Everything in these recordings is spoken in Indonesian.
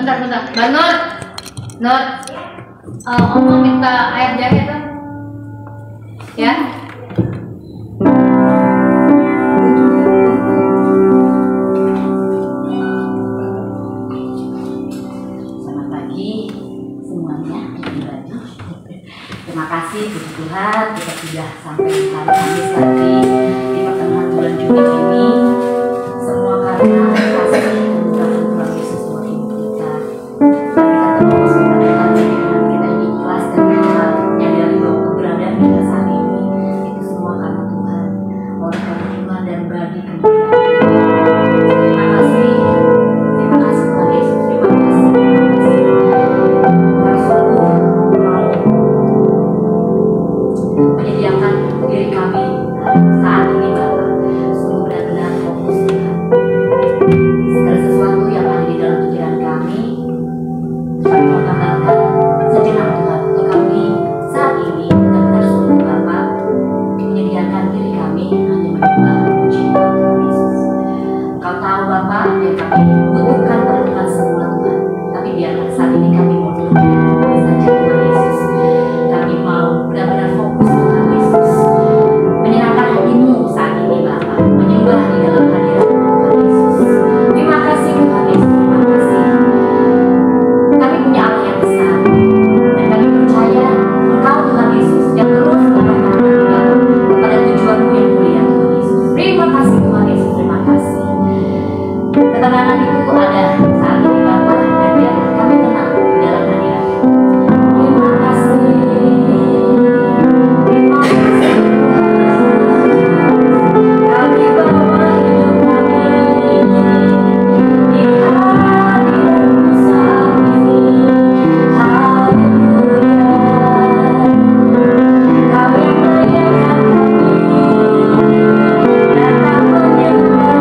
Bentar. Mbak Nur, Om mau minta air jahe tuh, ya? Selamat pagi semuanya. Terima kasih puji Tuhan, kita sudah sampai di hari Kamis lagi di pertengahan bulan Juni ini. Semua karena kasih dan Tuhan Yesus buat hidup kita. Kita terus mengatakan dengan kita yang ikhlas dan kita menyadari bahwa keberadaan kita saat ini itu semua karena Tuhan. Oleh karena iman dan bagi kemuliaan. Terima kasih Tuhan Yesus. Terima kasih. Kami sungguh mau menyediakan diri kami saat ini Bapak, sungguh benar-benar fokus Tuhan. Segala sesuatu yang ada di dalam pikiran kami mau tambahkan sejenak Tuhan untuk kami saat ini benar-benar sungguh Bapak menyediakan diri kami hanya menyembah cinta Tuhan Yesus. Kau tahu Bapak yang kami butuhkan perlindungan semua Tuhan, tapi biarlah saat ini kami mau duduk saja Tuhan Yesus. Kami mau benar-benar fokus Tuhan Yesus, menyerahkan hatimu saat ini Bapak, menyembah di dalam hadirat Tuhan Yesus. Terima kasih Tuhan Yesus, terima kasih. Kami punya Allah yang besar, dan kami percaya Engkau Tuhan Yesus yang terus mengarahkan kami Bapak kepada tujuanmu yang mulia Tuhan Yesus. Terima kasih Tuhan Yesus, terima kasih. Ketenangan itu ada saat ini Bapak, dan biarlah kami tenang di dalam hadirat. Terima kasih. Terima kasih. Kami bawa hidup kami di hadirat-Mu saat ini. Haleluya. Kau yang melayani kami, datang menyembah.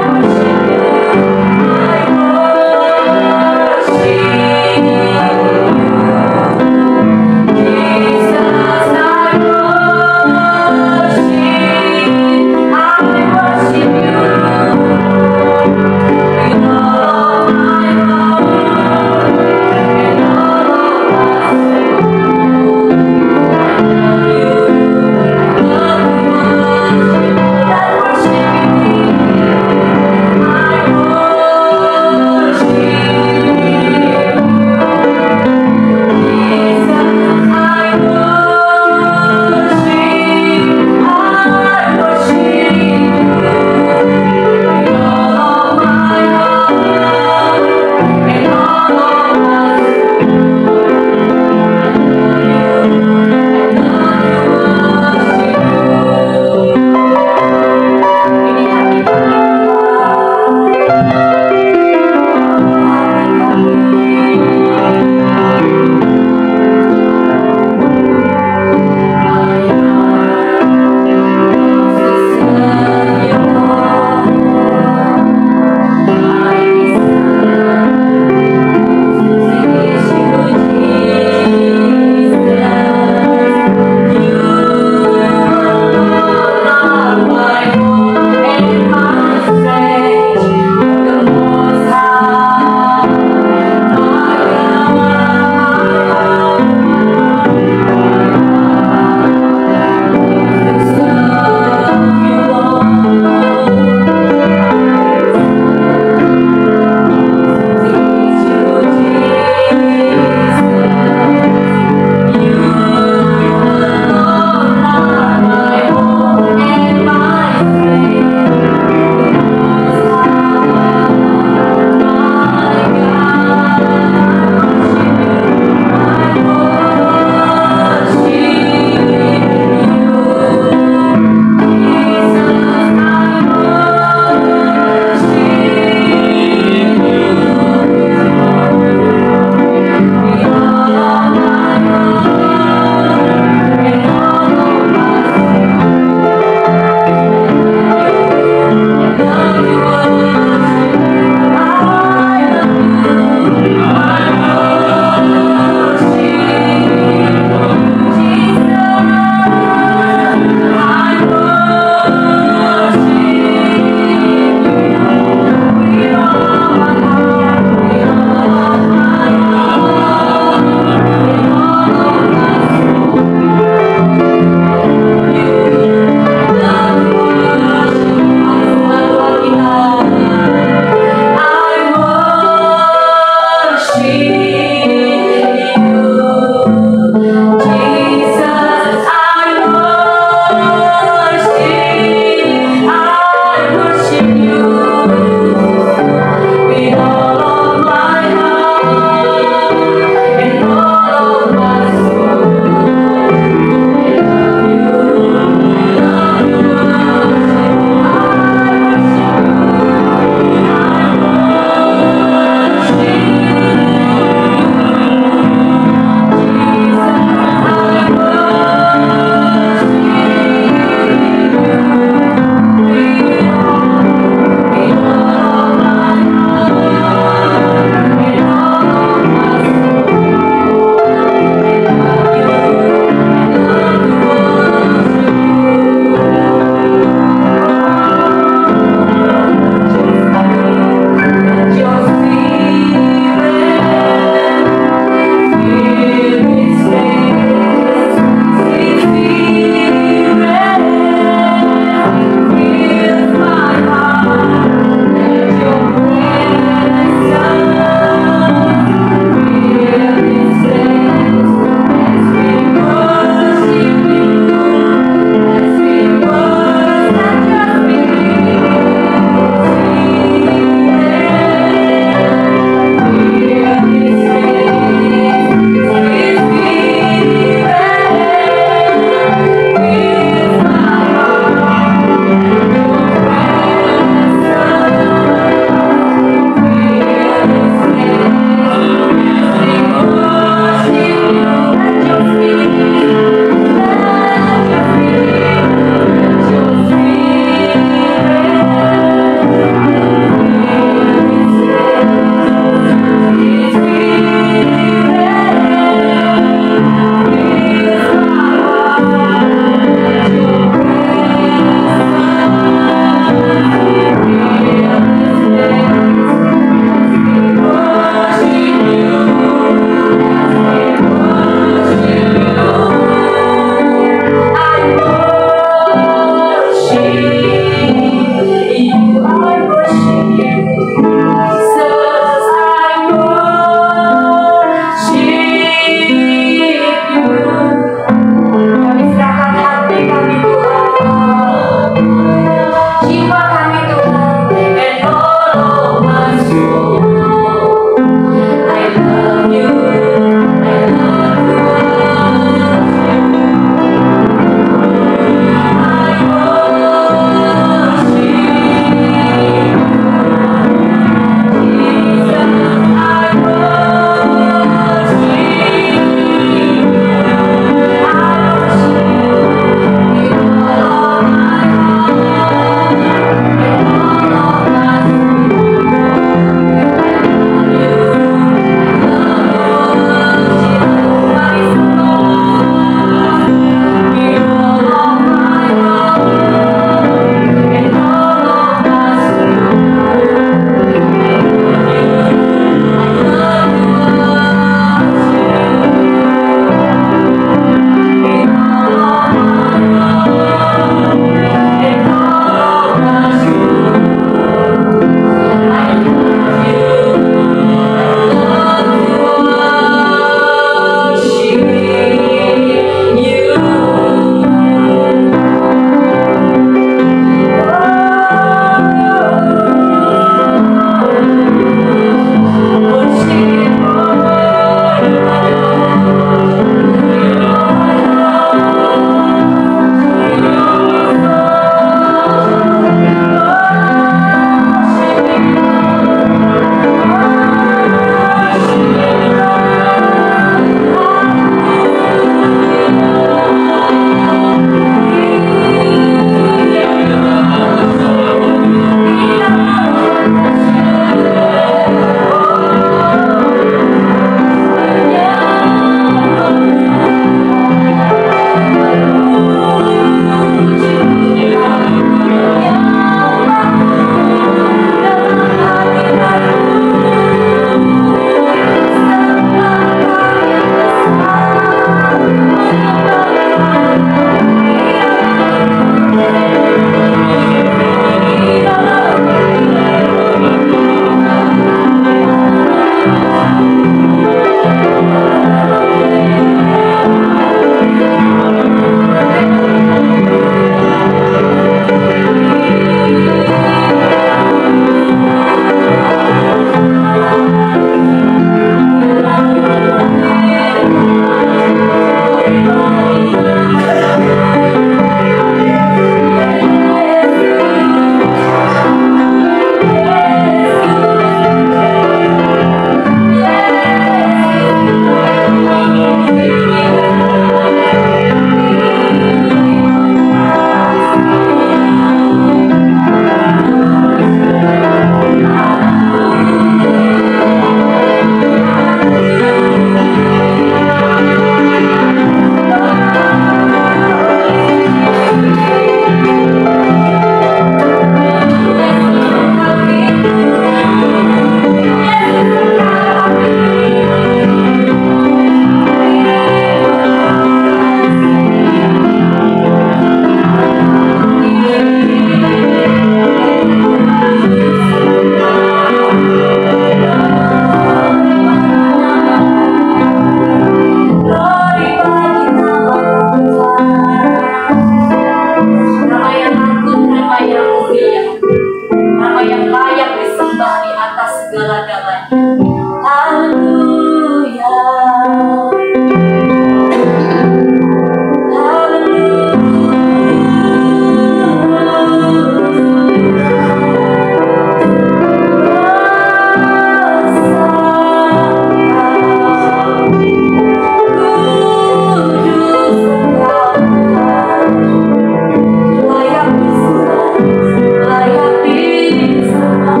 Layak disembah,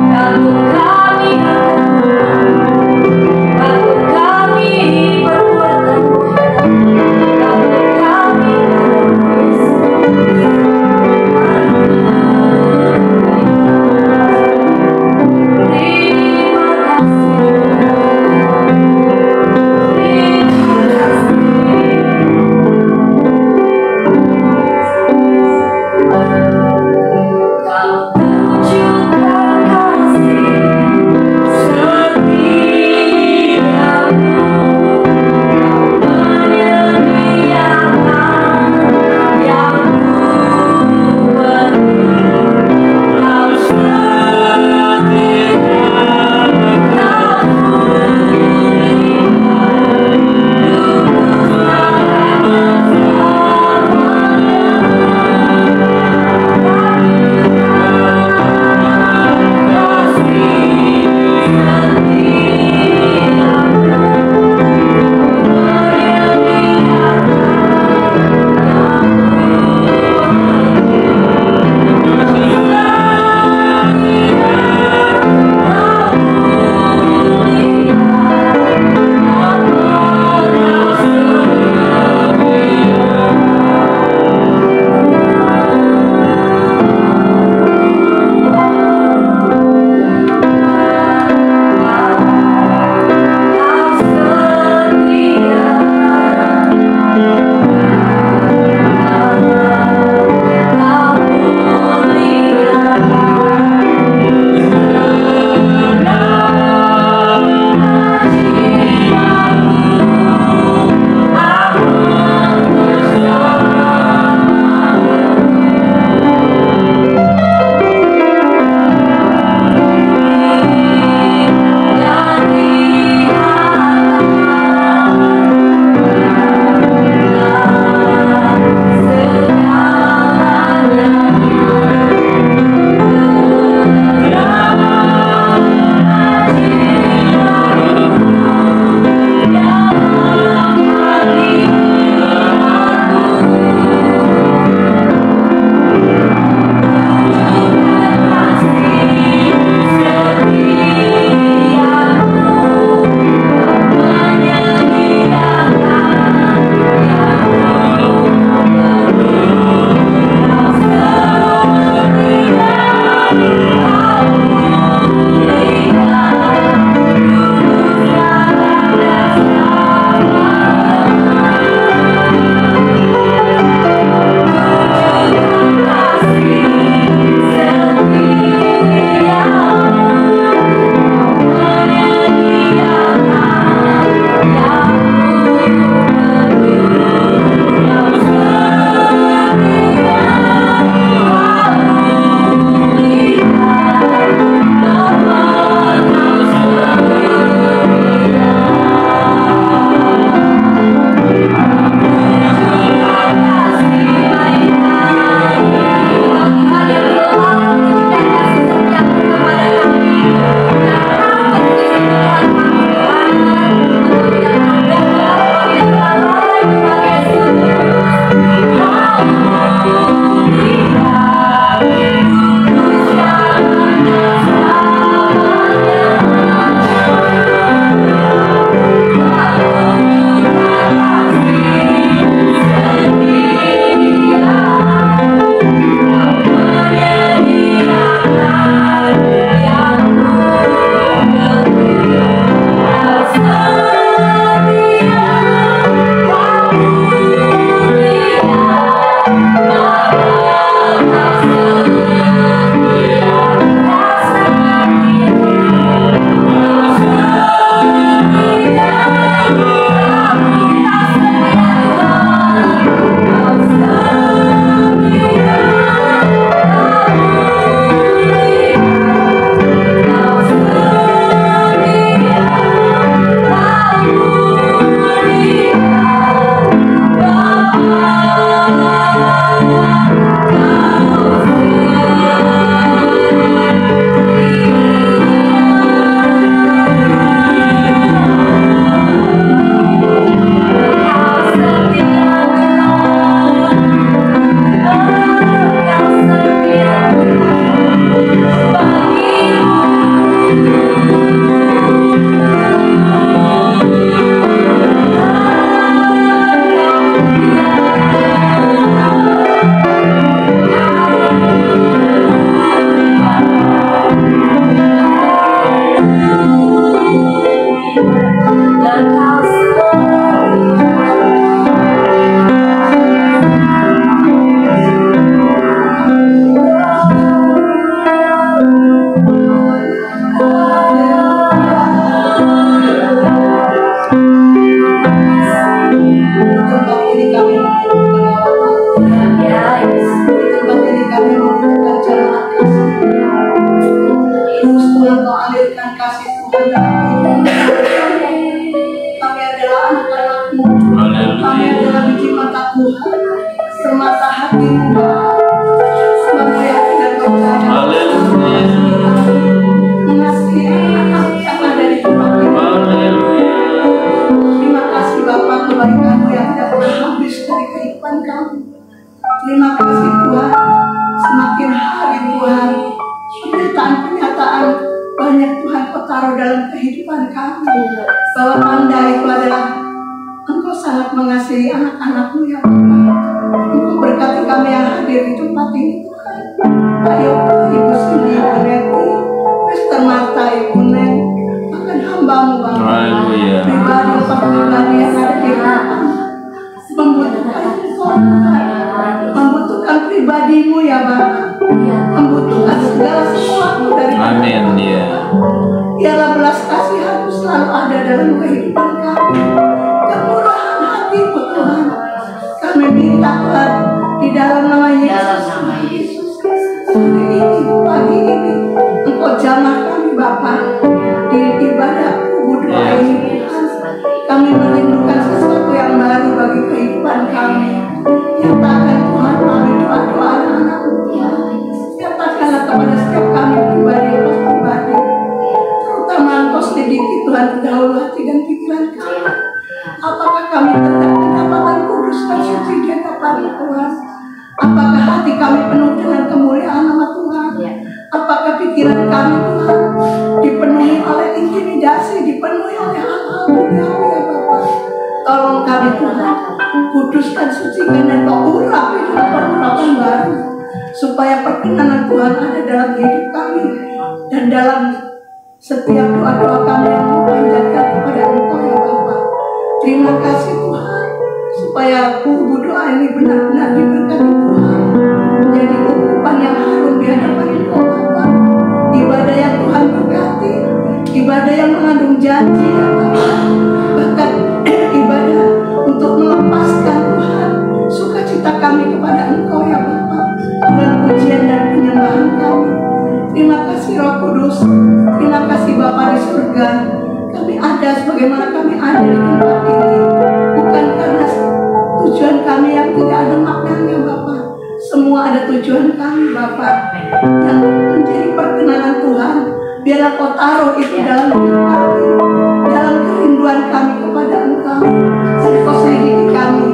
kamu kami Tuhan, semata hatimu Bapa. Hamba yakin dan percaya mengasihi anak yang ada di tempat ini. Terima kasih Bapa, kebaikan-Mu yang tidak pernah habis dari kehidupan kami. Terima kasih Tuhan, semakin hari Tuhan, kenyataan-kenyataan banyak Tuhan Kau taruh dalam kehidupan kami. Bahwa tanda itu adalah Engkau sangat mengasihi anak-anak-Mu ya Bapa. Engkau berkati kami yang hadir di tempat ini Tuhan. Ayo Ibu Cindy, Ibu Neti, Mr. Marta, Ibu Neng, bahkan hamba-Mu Bapa. Pribadi yang ada di rumah membutuhkan Engkau, membutuhkan pribadi-Mu ya Bapa. Membutuhkan segala sesuatu dari Amin ya. Biarlah belas kasihan-Mu selalu ada dalam kehidupan kami. Kemurahan hati-Mu Tuhan, kami minta Tuhan di dalam nama Yesus. Hari ini, pagi ini, Engkau jamah kami Bapa di ibadah kubu doa ini Tuhan. Kami merindukan sesuatu yang baru bagi kehidupan kami. Nyatakan Tuhan kami doa-doa anak-anak-Mu Tuhan. Nyatakanlah kepada setiap kami pribadi, terutama Engkau selidiki Tuhan terdahulu hati dan pikiran kami. Apakah kami kedapatan kudus dan suci di hadapan-Mu Tuhan? Apakah hati kami penuh dengan kemuliaan nama Tuhan? Apakah pikiran kami Tuhan dipenuhi oleh intimidasi, dipenuhi oleh hal-hal duniawi ya Bapa? Tolong kami Tuhan, kuduskan, sucikan dan Kau urapi dengan perurapan baru, supaya perkenanan Tuhan ada dalam hidup kami dan dalam setiap doa-doa kami yang memanjatkan kepada Engkau ya Bapa. Terima kasih Tuhan, supaya kubu doa ini benar-benar diberkati Tuhan, menjadi ukupan yang harum di hadapan Engkau Bapa. Ibadah yang Tuhan berkati, ibadah yang mengandung janji ya Bapa. Bahkan ibadah untuk melepaskan Tuhan sukacita kami kepada Engkau ya Bapa, dengan pujian dan penyembahan kami. Terima kasih Roh Kudus, terima kasih Bapa di surga. Kami ada sebagaimana kami ada di tempat ini, bukan karena tujuan kami yang tidak ada maknanya Bapa. Semua ada tujuan kami Bapa, yang menjadi perkenanan Tuhan. Biarlah Kau taruh itu dalam hidup kami, dalam kerinduan kami kepada Engkau. Kau selidiki kami,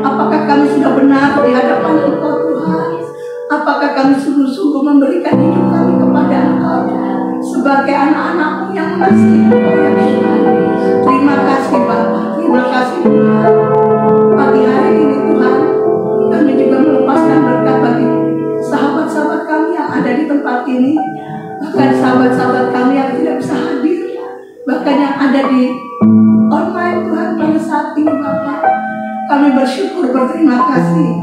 apakah kami sudah benar di hadapan Engkau Tuhan? Apakah kami sungguh-sungguh memberikan hidup kami kepada Engkau sebagai anak-anak-Mu yang mengasihi Engkau ya Tuhan? Terima kasih Bapa, terima kasih Tuhan. Pagi hari ini Tuhan, kami juga melepaskan berkat bagi sahabat-sahabat kami yang ada di tempat ini, bahkan sahabat-sahabat kami yang tidak bisa hadir, bahkan yang ada di online Tuhan pada saat ini Bapa. Kami bersyukur, berterima kasih.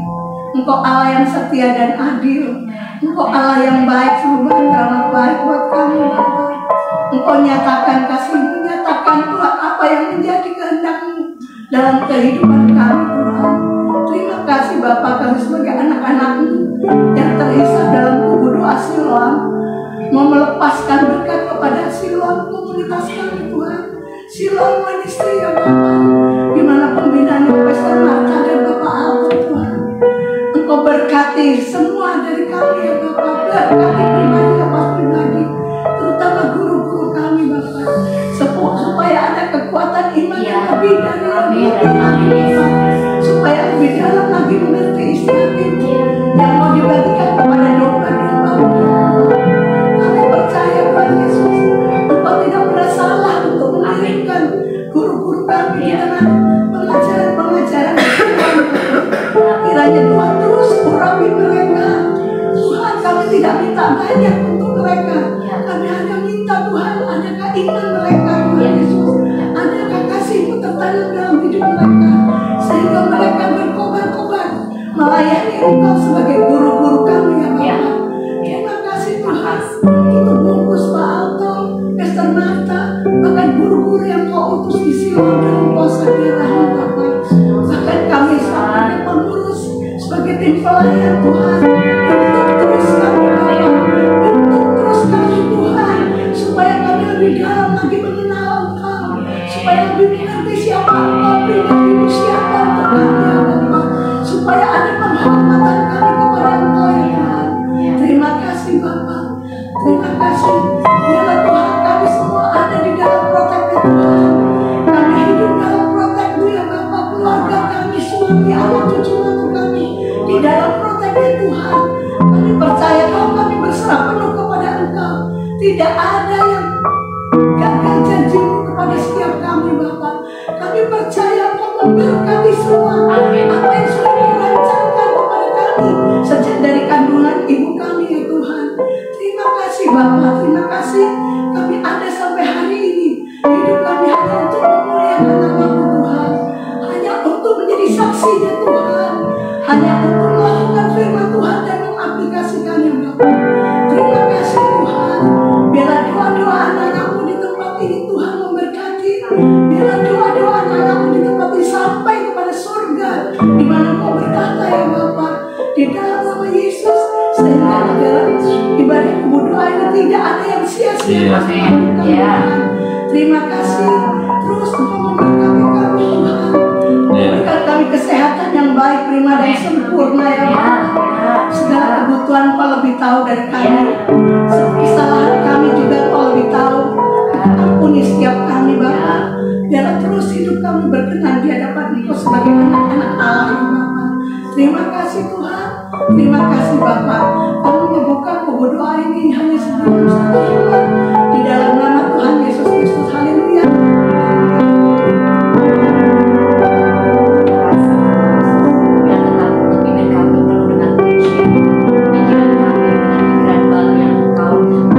Engkau Allah yang setia dan adil. Engkau Allah yang baik, selalu beramat baik buat kami Bapa. Engkau nyatakan kasih-Mu, nyatakan Tuhan apa yang menjadi kehendak-Mu dalam kehidupan kami Tuhan. Terima kasih Bapa, kami sebagai anak-anak-Mu yang terhisap dalam kubu doa Siloam, mau melepaskan berkat kepada Siloam komunitas kami Tuhan. Siloam ministry ya Bapa, di mana pembinaan Pastor Marta dan Bapak Alto Tuhan. Engkau berkati semua dari kami ya Bapa, berkati pribadi lepas pribadi, terutama guru-guru kami Bapa, supaya ada kekuatan iman yang lebih dalam, supaya lebih dalam lagi mengerti isi hati-Mu yang mau dibagikan kepada domba-domba-Mu. Kami percaya Tuhan Yesus, Engkau tidak pernah salah untuk mengirimkan guru-guru kami di tengah pengajaran-pengajaran. Kiranya Tuhan terus urapi mereka. Tuhan, kami tidak minta banyak untuk mereka. Kami hanya minta Tuhan, adakah iman mereka Tuhan Yesus, adakah kasih-Mu tertanam dalam hidup mereka, sehingga mereka berkobar-kobar melayani Engkau sebagai guru-guru kami ya Bapa. Terima kasih Tuhan untuk bungkus Pak Alto, Pastor Marta, bahkan guru-guru yang Kau utus di Siloam dalam kuasa darah-Mu Bapa. Bahkan kami sebagai pengurus, sebagai tim pelayan Tuhan, untuk terus kami Bapa, untuk terus kami Tuhan, supaya kami lebih dalam lagi mengenal Engkau, supaya lebih mengerti siapa Engkau, pribadi-Mu siapa untuk kami ya Bapa, Terima kasih. Biarlah Tuhan kami semua ada di dalam protek-Mu Tuhan. Kami hidup dalam protek-Mu ya Bapa. Keluarga kami, suami, anak, cucu, mantu kami di dalam protek-Nya Tuhan. Kami percaya kalau kami berserah penuh kepada Engkau, tidak ada yang gagal janji-Mu kepada setiap kami Bapa. Kami percaya Engkau memberkati semua apa yang sudah dirancangkan kepada kami sejak dari kandungan ibu kami ya Tuhan. Terima kasih Bapa, terima kasih kami ada sampai hari ini. Hidup kami hanya untuk memuliakan nama-Mu Tuhan, hanya untuk menjadi saksinya Tuhan, hanya untuk melakukan firman Tuhan dan mengaplikasikannya Bapa. Terima kasih Tuhan. Biarlah doa-doa anak-Mu di tempat ini Tuhan memberkati. Biarlah doa-doa anak-Mu di tempat ini sampai kepada surga di mana Engkau berkata ya Bapa, di dalam nama Yesus, sehingga di dalam ibadah kebodohan ini tidak ada yang sia-sia. Tuhan, terima kasih. Terus Engkau memberkati kami Tuhan, memberikan kami kesehatan yang baik, prima dan sempurna ya Bapa. Segala kebutuhan Engkau lebih tahu dari kami. Kesalahan kami juga Engkau lebih tahu. Ampuni setiap kami Bapa. Biarlah terus hidup kami berkenan di hadapan Engkau sebagai anak-anak Allah ya Bapa. Terima kasih Tuhan. Terima kasih Bapa. Kami membuka kubur doa ini hanya sebelum Tuhan. Di dalam nama Tuhan Yesus Kristus. Haleluya. Oh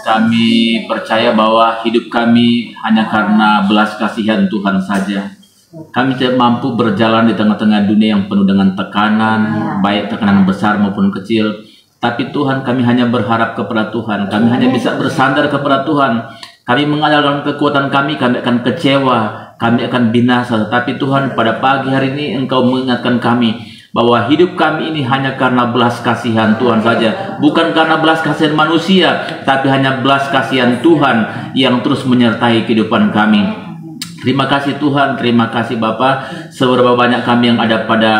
Kami percaya bahwa hidup kami hanya karena belas kasihan Tuhan saja. Kami tidak mampu berjalan di tengah-tengah dunia yang penuh dengan tekanan, baik tekanan besar maupun kecil. Tapi Tuhan, kami hanya berharap kepada Tuhan. Kami hanya bisa bersandar kepada Tuhan. Kami mengandalkan kekuatan kami akan kecewa, kami akan binasa. Tapi Tuhan, pada pagi hari ini Engkau mengingatkan kami bahwa hidup kami ini hanya karena belas kasihan Tuhan saja. Bukan karena belas kasihan manusia, tapi hanya belas kasihan Tuhan yang terus menyertai kehidupan kami. Terima kasih Tuhan, terima kasih Bapa. Seberapa banyak kami yang ada pada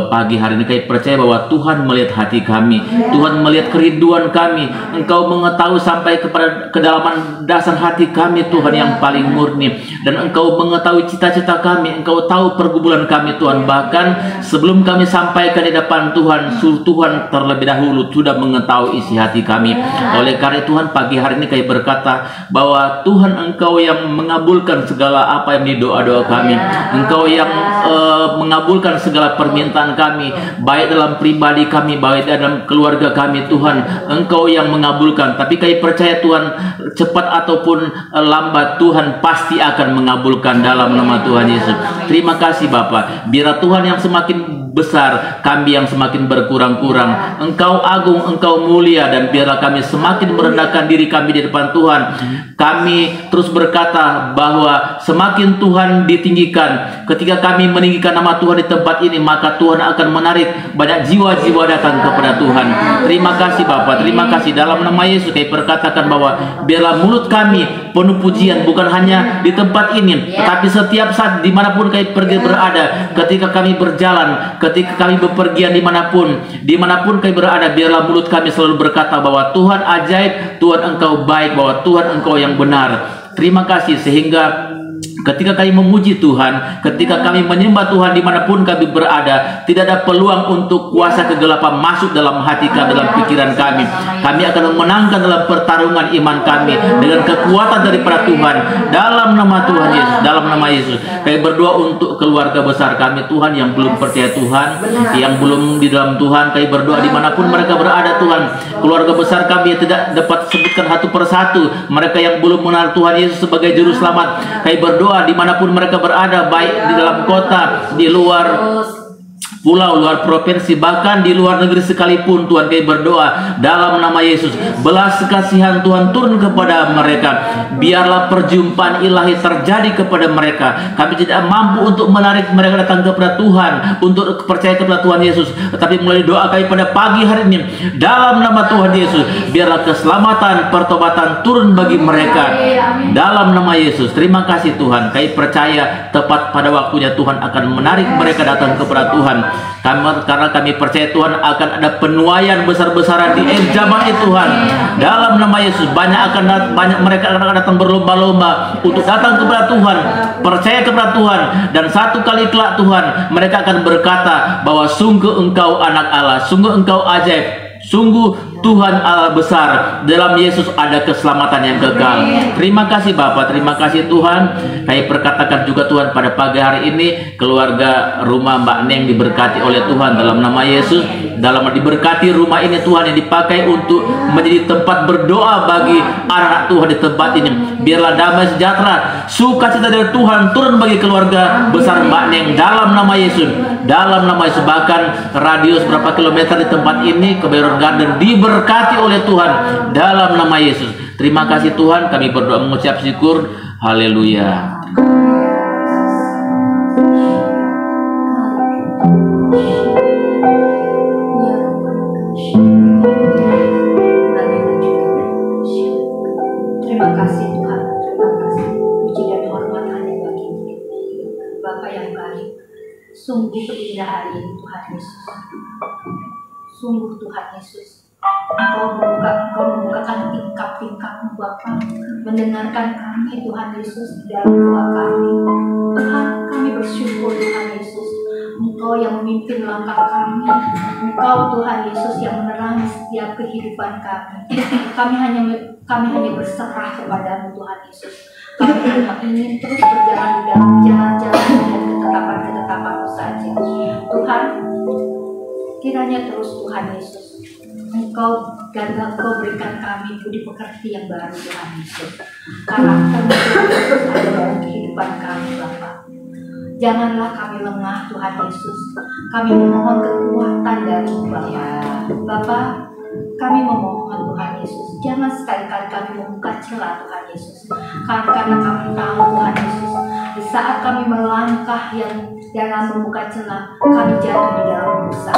pagi hari ini, kami percaya bahwa Tuhan melihat hati kami, Tuhan melihat kerinduan kami. Engkau mengetahui sampai kepada kedalaman dasar hati kami Tuhan yang paling murni. Dan Engkau mengetahui cita-cita kami, Engkau tahu pergumulan kami Tuhan. Bahkan sebelum kami sampaikan di depan Tuhan, Tuhan terlebih dahulu sudah mengetahui isi hati kami. Oleh karena Tuhan, pagi hari ini kami berkata bahwa Tuhan Engkau yang mengabulkan segala apa yang di doa-doa kami. Engkau yang mengabulkan segala permintaan kami, baik dalam pribadi kami, baik dalam keluarga kami Tuhan. Engkau yang mengabulkan. Tapi kami percaya Tuhan, cepat ataupun lambat Tuhan pasti akan mengabulkan dalam nama Tuhan Yesus. Terima kasih Bapa. Biar Tuhan yang semakin besar, kami yang semakin berkurang-kurang. Engkau agung, Engkau mulia, dan biarlah kami semakin merendahkan diri kami di depan Tuhan. Kami terus berkata bahwa semakin Tuhan ditinggikan, ketika kami meninggikan nama Tuhan di tempat ini, maka Tuhan akan menarik banyak jiwa-jiwa datang kepada Tuhan. Terima kasih Bapa, terima kasih. Dalam nama Yesus kami perkatakan bahwa biarlah mulut kami penuh pujian, bukan hanya di tempat ini, tetapi setiap saat dimanapun kami pergi berada, ketika kami berjalan, ketika kami bepergian dimanapun kami berada, biarlah mulut kami selalu berkata bahwa Tuhan ajaib, Tuhan Engkau baik, bahwa Tuhan Engkau yang benar. Terima kasih, sehingga ketika kami memuji Tuhan, ketika kami menyembah Tuhan dimanapun kami berada, tidak ada peluang untuk kuasa kegelapan masuk dalam hati kami, dalam pikiran kami. Kami akan memenangkan dalam pertarungan iman kami dengan kekuatan daripada Tuhan. Dalam nama Tuhan Yesus, dalam nama Yesus, kami berdoa untuk keluarga besar kami Tuhan yang belum percaya Tuhan, yang belum di dalam Tuhan. Kami berdoa dimanapun mereka berada Tuhan. Keluarga besar kami tidak dapat sebutkan satu persatu, mereka yang belum mengenal Tuhan Yesus sebagai juru selamat. Kami berdoa dimanapun mereka berada, baik di dalam kota, di luar pulau, luar provinsi, bahkan di luar negeri sekalipun. Tuhan, kami berdoa dalam nama Yesus, belas kasihan Tuhan turun kepada mereka. Biarlah perjumpaan ilahi terjadi kepada mereka. Kami tidak mampu untuk menarik mereka datang kepada Tuhan, untuk percaya kepada Tuhan Yesus, tetapi melalui doa kami pada pagi hari ini, dalam nama Tuhan Yesus, biarlah keselamatan, pertobatan turun bagi mereka dalam nama Yesus. Terima kasih Tuhan, kami percaya tepat pada waktunya Tuhan akan menarik mereka datang kepada Tuhan. Karena kami percaya Tuhan akan ada penuaian besar-besaran di zaman itu Tuhan. Dalam nama Yesus, banyak mereka akan datang berlomba-lomba untuk datang kepada Tuhan, percaya kepada Tuhan, dan satu kali kelak Tuhan mereka akan berkata bahwa sungguh Engkau anak Allah, sungguh Engkau ajaib, sungguh Tuhan Allah besar. Dalam Yesus ada keselamatan yang kekal. Terima kasih Bapa, terima kasih Tuhan. Kami perkatakan juga Tuhan pada pagi hari ini, keluarga rumah Mbak Neng diberkati oleh Tuhan dalam nama Yesus. Dalam diberkati rumah ini Tuhan, yang dipakai untuk menjadi tempat berdoa bagi anak-anak Tuhan di tempat ini. Biarlah damai sejahtera, sukacita dari Tuhan turun bagi keluarga besar Mbak Neng dalam nama Yesus. Dalam nama Yesus, bahkan radius berapa kilometer di tempat ini, Kebayoran Garden, diberkati oleh Tuhan dalam nama Yesus. Terima kasih Tuhan, kami berdoa mengucap syukur. Haleluya. Terima kasih Tuhan, terima kasih. Puji dan hormat hanya bagi-Mu, Bapa yang baik. Sungguh indah hari ini Tuhan Yesus. Sungguh Tuhan Yesus, Engkau membukakan tingkap-tingkap-Mu Bapa, mendengarkan kami Tuhan Yesus di dalam doa kami. Tuhan, kami bersyukur Tuhan Yesus, Engkau yang memimpin langkah kami. Engkau Tuhan Yesus yang menerangi setiap kehidupan kami. Kami hanya berserah kepada-Mu Tuhan Yesus. Kami hanya ingin terus berjalan di dalam jalan-jalan dan ketetapan-ketetapan-Mu saja. Tuhan, kiranya terus Tuhan Yesus Engkau berikan kami budi pekerti yang baru Tuhan Yesus. Karakter Yesus ada dalam kehidupan kami Bapa. Janganlah kami lengah Tuhan Yesus. Kami memohon kekuatan dari Bapa. Bapa, kami memohon Tuhan Yesus. Jangan sekali-kali kami membuka celah Tuhan Yesus. Karena kami tahu Tuhan Yesus, di saat kami melangkah yang dalam membuka celah, kami jatuh di dalam dosa.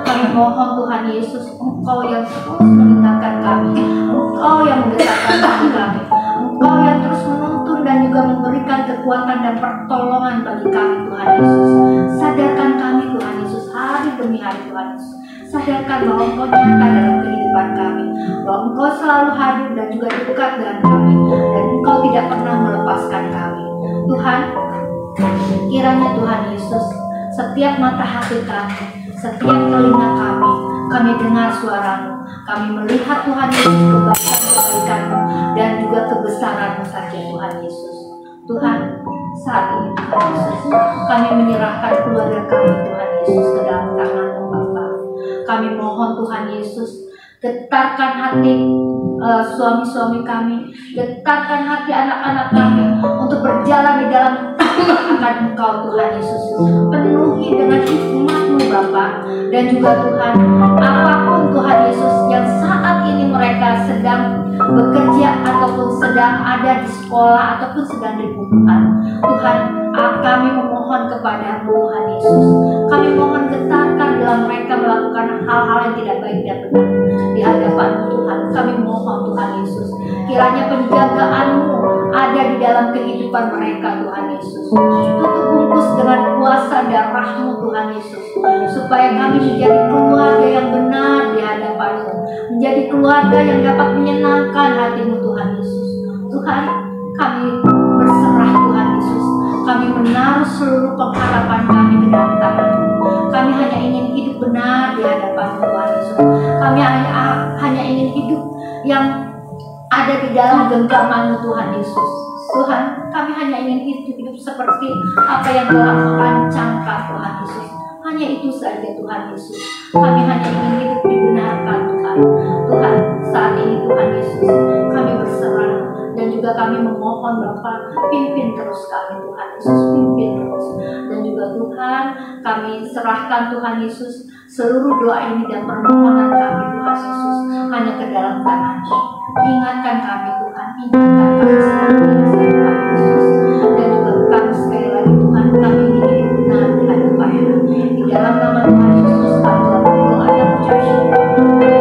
Kami mohon Tuhan Yesus, Engkau yang terus mengingatkan kami, Engkau yang membesarkan kami, Engkau yang terus menuntun dan juga memberikan kekuatan dan pertolongan bagi kami Tuhan Yesus. Sadarkan kami Tuhan Yesus hari demi hari Tuhan Yesus. Sadarkan bahwa Engkau nyata dalam kehidupan kami, bahwa Engkau selalu hadir dan juga dekat dengan kami, dan Engkau tidak pernah melepaskan kami. Tuhan, kiranya Tuhan Yesus, setiap mata hati kami, setiap telinga kami dengar suara-Mu, kami melihat Tuhan Yesus kebaikan-kebaikan-Mu dan juga kebesaran-Mu saja Tuhan Yesus. Tuhan, saat ini Tuhan Yesus, kami menyerahkan keluarga kami Tuhan Yesus ke dalam tangan-Mu Bapa. Kami mohon Tuhan Yesus, getarkan hati suami-suami kami, getarkan hati anak-anak kami untuk berjalan di dalam akan Engkau Tuhan Yesus. Penuhi dengan hikmat-Mu Bapa, dan juga Tuhan, apapun Tuhan Yesus yang saat ini mereka sedang bekerja ataupun sedang ada di sekolah ataupun sedang dibutuhkan, Tuhan, kami memohon kepada-Mu Tuhan Yesus. Kami mohon getarkan dalam mereka melakukan hal-hal yang tidak baik dan benar di hadapan Tuhan. Kami mohon Tuhan Yesus, kiranya penjagaan-Mu ada di dalam kehidupan mereka Tuhan Yesus. Tutup bungkus dengan kuasa darah-Mu Tuhan Yesus, supaya kami menjadi keluarga yang benar di hadapan-Mu, menjadi keluarga yang dapat menyenangkan hati-Mu Tuhan Yesus. Tuhan, kami berserah Tuhan Yesus. Kami menaruh seluruh pengharapan kami ke dalam tangan-Mu. Kami hanya ingin hidup benar di hadapan Tuhan Yesus. Kami hanya ingin hidup yang ada di dalam genggaman-Mu Tuhan Yesus. Tuhan, kami hanya ingin hidup seperti apa yang telah merancangkan Tuhan Yesus. Hanya itu saja Tuhan Yesus. Kami hanya ingin hidup dibenarkan Tuhan. Tuhan, saat ini Tuhan Yesus, kami berserah dan juga kami memohon Bapa, pimpin terus kami Tuhan Yesus, pimpin terus. Dan juga Tuhan, kami serahkan Tuhan Yesus seluruh doa ini dan permohonan kami Tuhan Yesus hanya ke dalam tangan-Mu. Ingatkan kami Tuhan, ingatkan kami selalu Tuhan Yesus. Dan juga kami sekali lagi Tuhan, kami ingin hidup benar di hadapan-Mu. Di dalam nama Tuhan Yesus kami telah berdoa dan mengucap syukur. Di dalam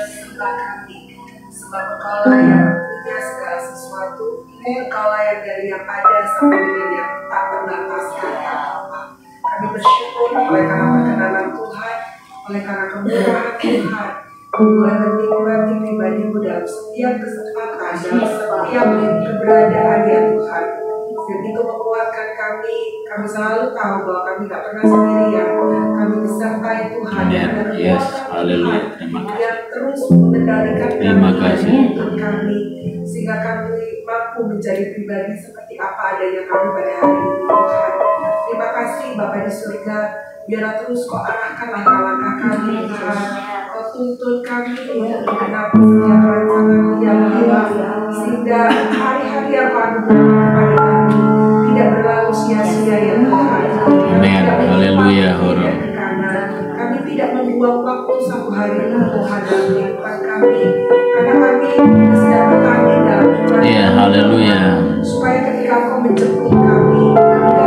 dan sebelah kami. Sebab Engkaulah yang punya segala sesuatu, Engkaulah yang dari yang ada sampai dengan yang tak terbataskan ya Bapa. Kami bersyukur oleh karena perkenanan Tuhan, oleh karena kemurahan Tuhan, boleh menikmati pribadimu dalam setiap kesempatan, dalam setiap keberadaan ya Tuhan. Dan itu menguatkan kami selalu tahu bahwa kami tak pernah sendirian, kami disertai Tuhan. Yes, haleluya. Terima kasih. Yang terus mengendalikan Terima kasih. kami, sehingga kami mampu menjadi pribadi seperti apa adanya kami pada hari ini Tuhan. Terima kasih Bapa di surga, biarlah terus Kau arahkan langkah-langkah kami Tuhan. Kau tuntun kami untuk menggenapi setiap rancangan yang Tuhan, sehingga hari-hari yang Kau anugerahkan kepada kami tidak berlalu sia-sia ya Tuhan. Amin. Haleluya. Kami tidak membuang waktu satu hari ini Tuhan dalam kehidupan kami, karena kami sedang bertanding dalam Tuhan. Iya, haleluya. Supaya ketika Kau menjemput kami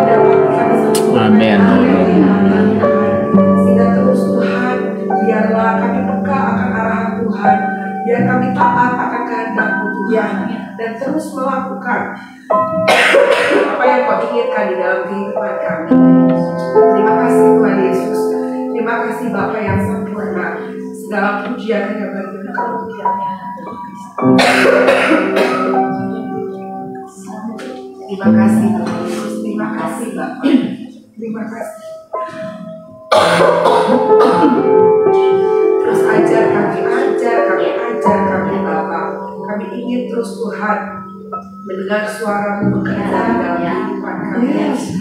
dapat kami sempurna. Amin. Sehingga terus Tuhan, biarlah kami peka akan arahan Tuhan, biar kami taat akan kehendak-Mu Tuhan, dan terus melakukan apa yang Kau inginkan di dalam kehidupan kami. Terima kasih Tuhan Yesus. Terima kasih Bapa yang sempurna. Segala pujian hanya bagi Engkau. Terima kasih Tuhan Yesus. Terima kasih Bapa. Terima kasih. Terus ajar kami Bapa. Kami ingin terus Tuhan mendengar suara-Mu bekerja di dalam kehidupan kami.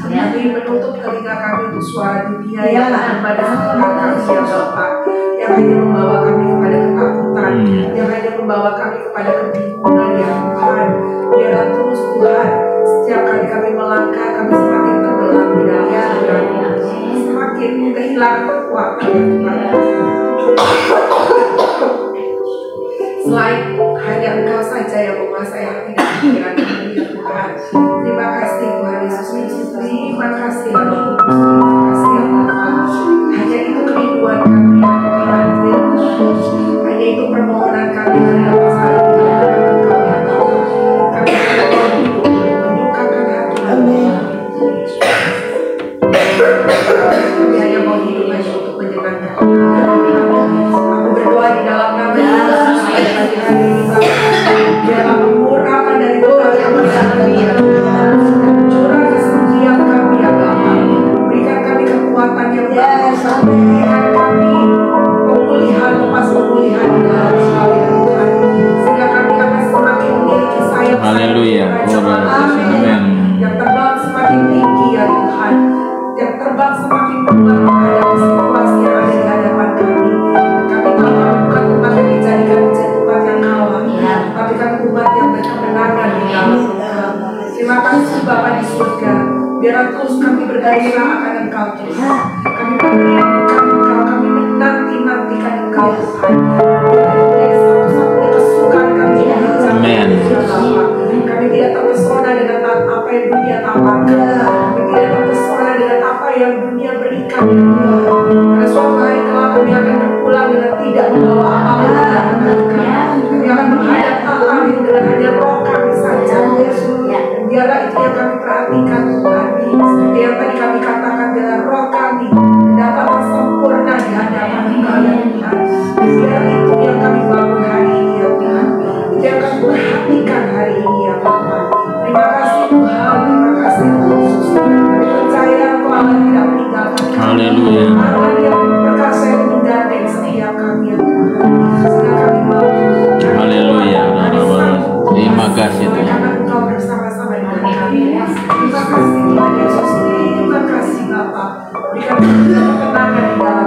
Kami menutup telinga kami untuk suara dunia yang ada pada sekitar kami ya Bapa, yang hanya membawa kami kepada ketakutan, yang hanya membawa kami kepada kebingungan ya Tuhan. Biarlah terus Tuhan, setiap kali kami melangkah, kami semakin tenggelam di dalam Tuhan, semakin kehilangan kekuatan ya Tuhan. Selain hanya Engkau saja yang menguasai hati dan pikiran kami ya Tuhan. Terima kasih Tuhan Yesus Kristus. Terima kasih ya Roh Kudus. Terima kasih ya Bapa. Hanya itu kerinduan kami ya Tuhan. Hanya itu permohonan kami dalam pasal ini ya Tuhan. Kami menyukakan hati kami. Kami hanya mau hidup hanya untuk menyenangkan. Aku berdoa di dalam nama Yesus. Biarlah mengurangkan dari doa yang berdalam ya Tuhan. Curah ke setiap kami ya Bapa. Berikan kami kekuatan yang baru. Berikan kami pemulihan, lepas pemulihan di dalam hal ya Tuhan. Sehingga kami akan semakin memiliki sayap. Haleluya. Yang terbang semakin tinggi ya Tuhan. Yang terbang semakin kuat menghadapi situasi yang ada di hadapan kami. Kami tahu kami bukan umat yang dijadikan menjadi umat yang kalah, tapi kami umat yang berkemenangan di dalam Tuhan. Terima kasih Bapa di surga. Biarlah terus kami bergairah akan Engkau Tuhan. Kami merindukan Engkau, kami menanti-nantikan Engkau Tuhan. Biarlah menjadi satu-satunya kesukaan kami yang Amen. Kami tidak terpesona dengan apa yang dunia tawarkan. Kami tidak terpesona dengan apa yang dunia berikan ya Tuhan. Karena suatu hari kelak kami akan berpulang dengan tidak membawa apa-apa. Kami akan menghadap Allah dengan hanya roh kami saja. Dan biarlah itu yang kami perhatikan Tuhan. Seperti yang tadi kami katakan, biarlah roh kami dapat sempurna di hadapan Engkau ya Tuhan. Biar itu yang kami bangun hari ini ya Tuhan. Itu yang kami perhatikan hari ini ya Bapa. Terima kasih Tuhan. Terima kasih Yesus. Kami percaya Engkau Allah tidak meninggalkan kami. Haleluya. Allah yang berkasa yang menggandeng setiap kami ya Tuhan. Sehingga kami mau. Haleluya. Terima kasih Tuhan. Karena Engkau bersama-sama dengan kami. Terima kasih Tuhan Yesus. Terima kasih Bapa. Berikan kami ketenangan di dalam.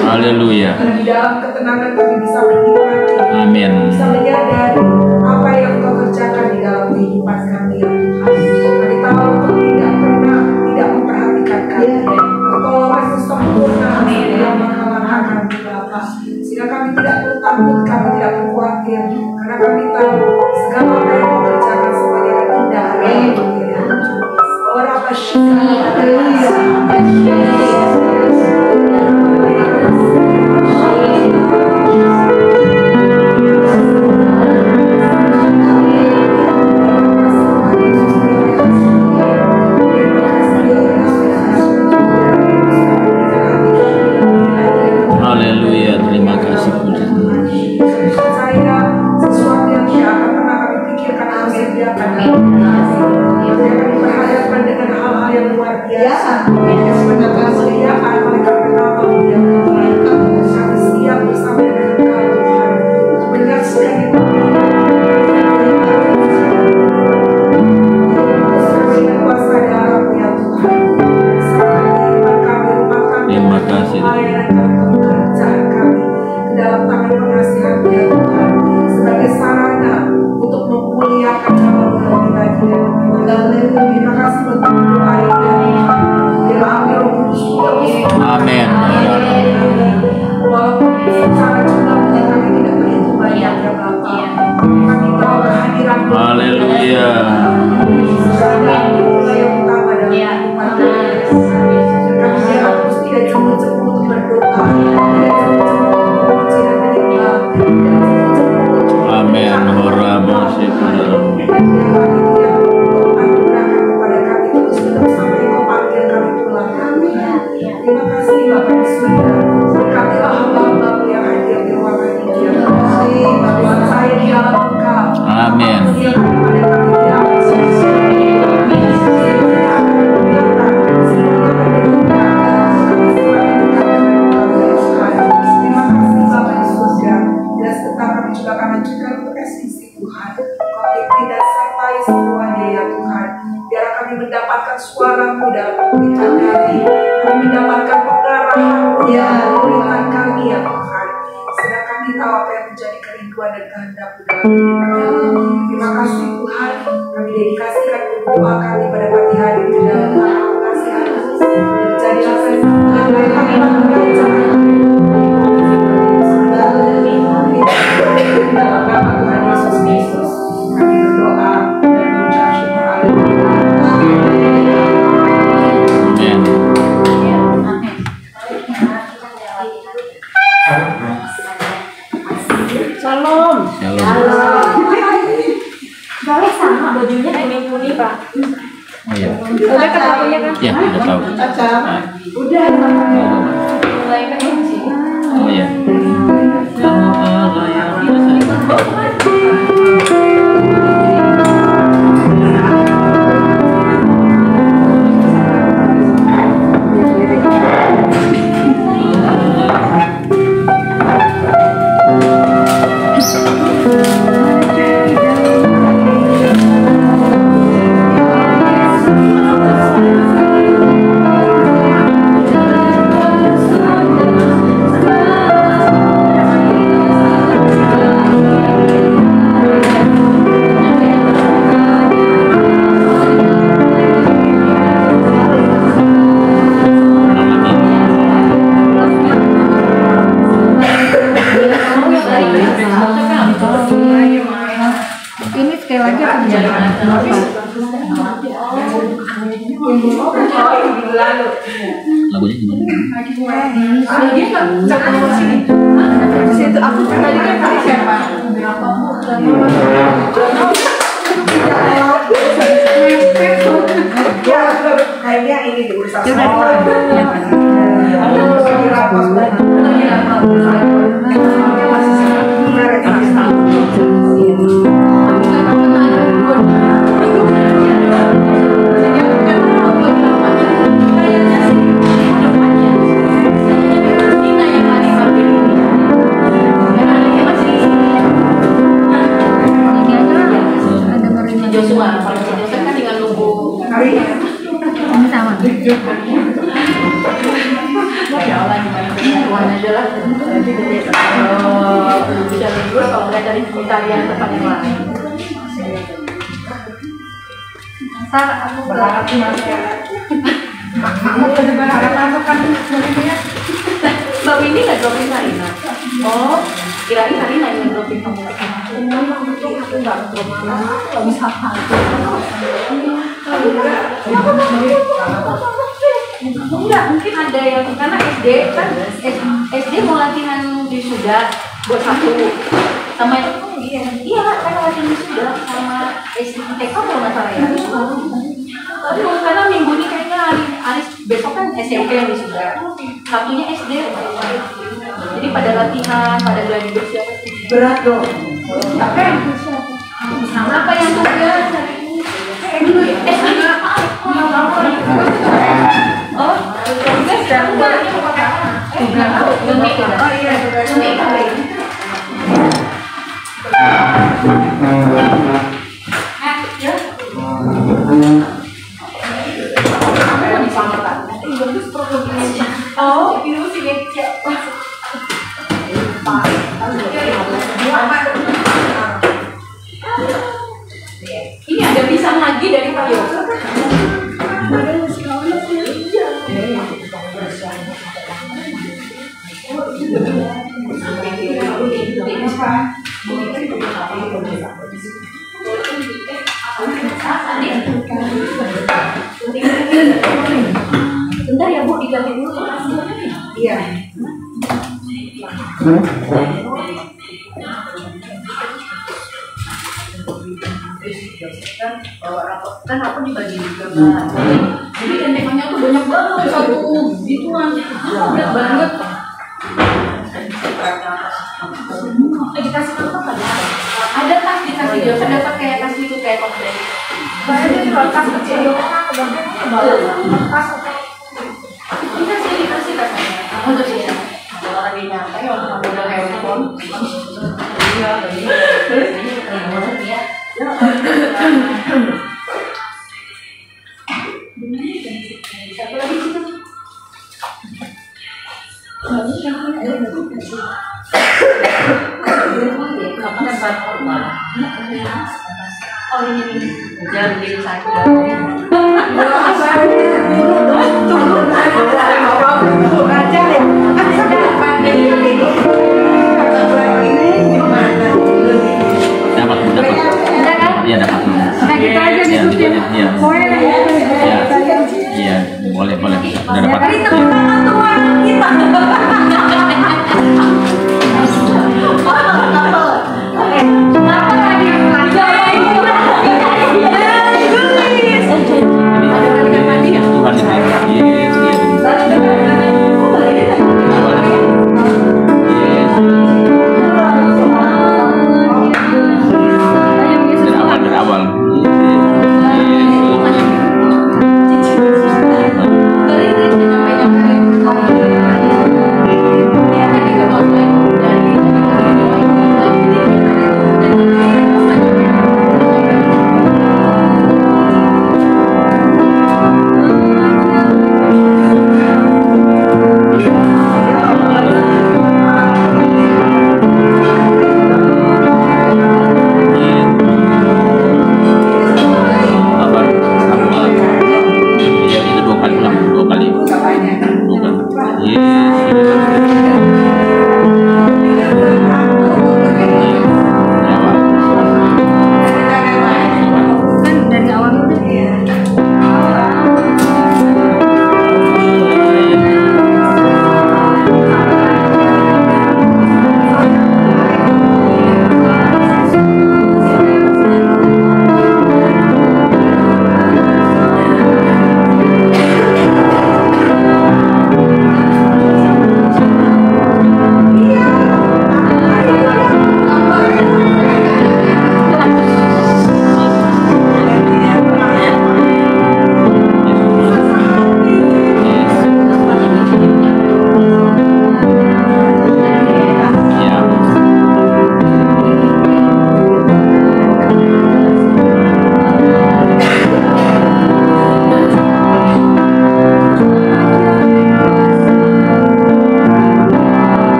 Haleluya. Dan di dalam ketenangan kami bisa menikmati. Amin. Bisa menyadari apa yang Engkau kerjakan di dalam kehidupan kami ya Tuhan. Kami tahu Engkau tidak pernah tidak memperhatikan kami. Pertolongan sempurna dalam langkah-langkah kami Bapa. Sehingga kami tidak perlu takut, kami tidak perlu khawatir. Karena kami tahu segala apa yang Engkau kerjakan semuanya akan indah. Orang asyik. Haleluya. Yang utama dalam kehidupan kami harus tidak cukup untuk berdoa, tidak cukup memuji dan menyembah, tidak cukup. Amin. Horabo sekadar. Kepada kami terus menerus sampai Kau panggil kami pulang. Terima kasih Bapak di surga. Berkatilah hamba-hamba yang hadir di ruangan ini. Terima kasih bahwa saya di dalam Engkau. Amin. Kepada kami tidak terima kasih Bapak di surga. Bila sebentar kami juga akan lanjutkan untuk eksisi Tuhan. Kau pimpin dan sertai semuanya ya Tuhan. Biar kami mendapatkan suara-Mu dalam pemberitaan kami. Kami mendapatkan pengarahan-Mu dalam pemberitaan kami ya Tuhan. Sedang kami tahu apa yang menjadi kerinduan dan kehendak-Mu dalam hidup kami. Terima kasih Tuhan. Kami dedikasikan doa kami pada pagi hari ini dalam tangan kasihan-Mu. Jadilah saya kami dalam nama Tuhan Yesus Kristus kami berdoa dan mengucap syukur. Shalom. Boleh sama bajunya kuning-kuning Pak. Oh iya. Udah ketahunya kan? Ya, udah tahu. Udah. Mulai kecil. Oh iya. Ini sekali lagi akan menjadi Lagunya gimana? Situ aku tadi kan kali siapa? Ya, kayaknya ini diurusan Joshua, kalau Joshua kan tinggal nunggu. ini sama. Mana aja lah. Kalau bisa libur, kalau nggak cari pencarian tempat yang lain. Ntar aku berharap Mama berharap apa kan sebenarnya? Mbak Windy nggak dropin Karina? Oh, kirain Karina yang dropin kamu. Aku nggak nggak bisa Enggak, mungkin ada yang karena SD kan SD mau latihan wisuda buat satu sama itu iya karena latihan wisuda sama SD TK kalau nggak salah ya. Tapi karena minggu ini kayaknya Aris besok kan SMP yang wisuda, satunya SD. Jadi pada latihan, pada gladi bersih berat dong. apa yang tugas dulu oh tugas dan tugasnya mau pakai apa? Tugas. Oh iya tugas. Oh, ini sih ini ada pisang lagi dari Pak Yo. Bentar ya Bu, diganti dulu. Iya. Kan aku dibagi juga Mbak. Jadi kentekannya tuh banyak banget satu gituan. Berat banget. Dikasih apa kan? Ada tas dikasih dia, ada pakai tas itu kayak komplek. Saya ini tas kecil. Dikasih katanya. Untuk dia. Kalau orang di nyantai, orang modal handphone. Iya, ini ya. Satu lagi situ. Oh ini jangan jadi sakit. Iya dapat. Nah kita aja diskusin. Iya, boleh. Udah dapat. Dari teman-teman tua kita.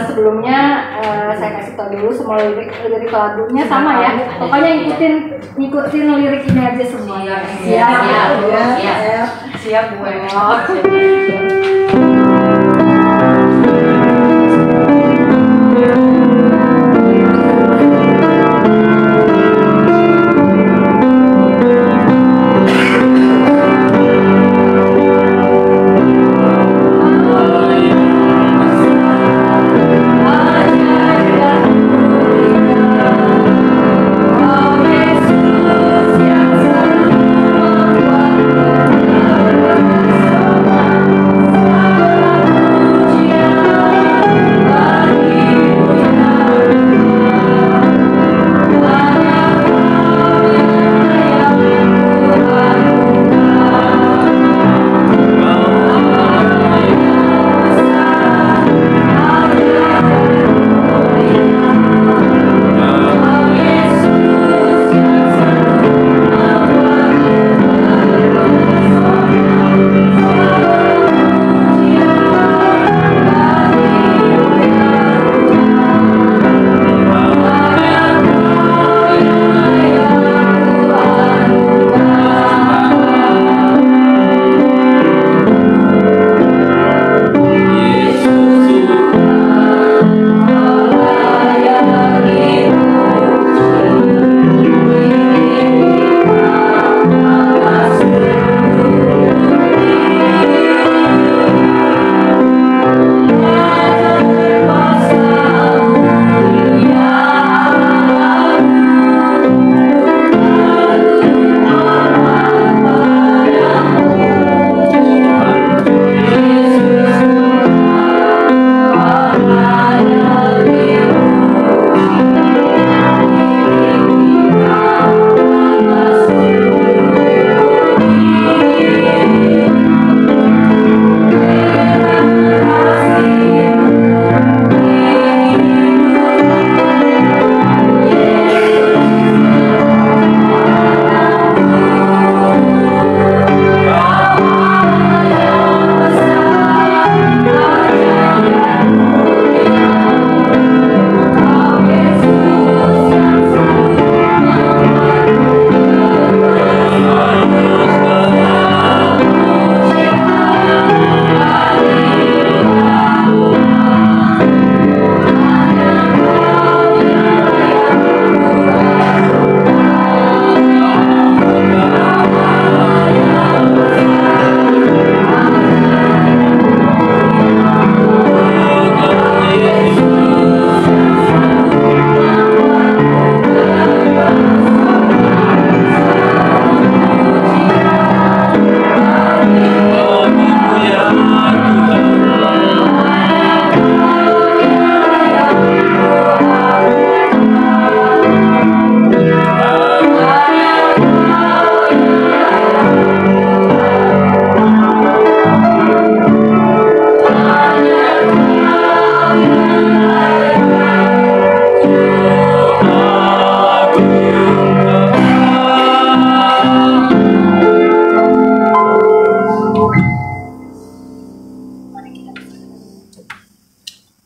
Sebelumnya saya kasih tau dulu semua lirik lagunya sama ya. Pokoknya ngikutin lirik ini aja semua. Siap gue.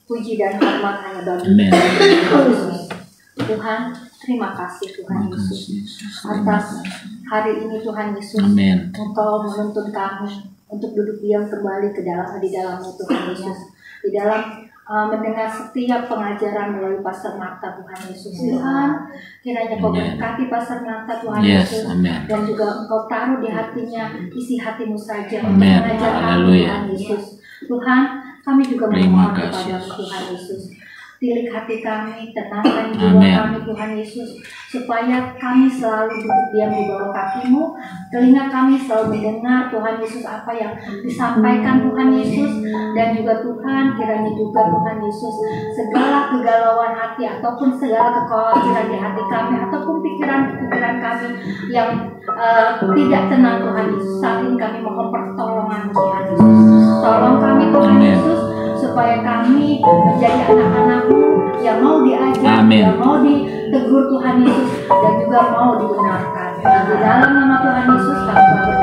puji dan hormat hanya bagi Amen. Yesus. Tuhan, terima kasih Tuhan Terima kasih, Yesus Yesus. atas hari ini Tuhan Yesus. Amen. Engkau menuntun kami untuk duduk diam kembali di dalam-Mu Tuhan Yesus, di dalam mendengar setiap pengajaran melalui Pastor Marta Tuhan Yesus. Tuhan, kiranya Kau Amen. berkati Pastor Marta Tuhan Yes, Yesus, amen. dan juga Engkau taruh di hatinya isi hati-Mu saja untuk Amen. mengajar kami Haleluya. Tuhan Yesus. Tuhan, kami juga Terima memohon kasih. kepadamu Tuhan Yesus. Tilik hati kami, tenangkan jiwa Amen. kami Tuhan Yesus, supaya kami selalu duduk diam di bawah kaki-Mu, telinga kami selalu mendengar Tuhan Yesus apa yang disampaikan Tuhan Yesus, dan juga Tuhan kiranya juga Tuhan Yesus segala kegalauan hati ataupun segala kekhawatiran di hati kami ataupun pikiran-pikiran kami yang tidak tenang Tuhan Yesus, saat ini kami mohon pertolongan Tuhan Yesus. Tolong kami Tuhan Amen. Yesus, supaya kami menjadi anak-anak-Mu yang mau diajar, Amen. yang mau ditegur Tuhan Yesus, dan juga mau dibenarkan. Di dalam nama Tuhan Yesus kami berdoa.